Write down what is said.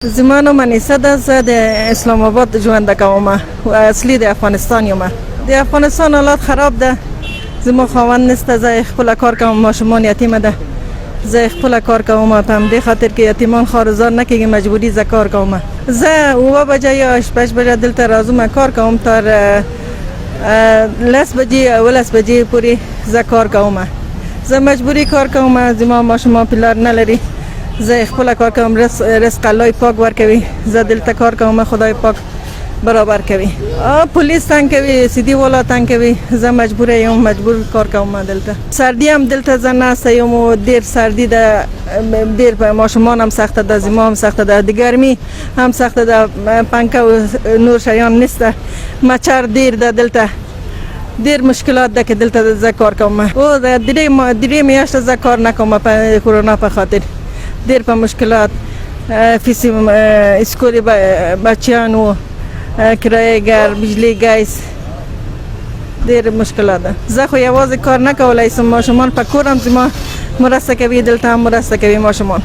زما نوم انیسه ده. زه د اسلام آباد ژوند کوم و اصلی د افغانستان یم. د افغانستان حالات خراب ده. زما خاوند نسته. زه خپل کار کوم. ماشومان یتیم ده. زه خپل کار کوم. په همدې خاطر کې یتیمان خارزار نکېږي. مجبوری زه کار کوم. زه 9 بجې یا 8 بجې دلته راځم کار کوم تر 10 بجې او 10 بجې پورې زه کار کوم. زه مجبوری کار کوم. زما ماشومان پلار نه لري. زه خپل کار کوم. رزق الله پاک ورکوي. زه دلته کار کوم. خدای پاک برابر کوي. پولیس تنگ کوي. سیدی والا تنگ کوي. زه مجبور یم. مجبور کار کوم دلته. سردی هم دلته زه نسته یم و ډیر سردی ده. ډیر په ماشومان هم سخته ده. زما هم سخته ده. د ګرمي هم سخته ده. پنکه او نور شیان نسته. مچر ډیر ده دلته. ډیر مشکلات ده که دلته زه کار کوم. او درې میاشتې زه کار نکوم په کرونا په خاطر. ډیر په مشکلات فیس اسکول بچیانو کرایه ګر بجلی ګیس ډیر مشکلات ده. زه خو یوازې کار نه کولای سم. ماشومان په کورم زما مرسته کوي. دلته هم مرسته کوي ماشومان.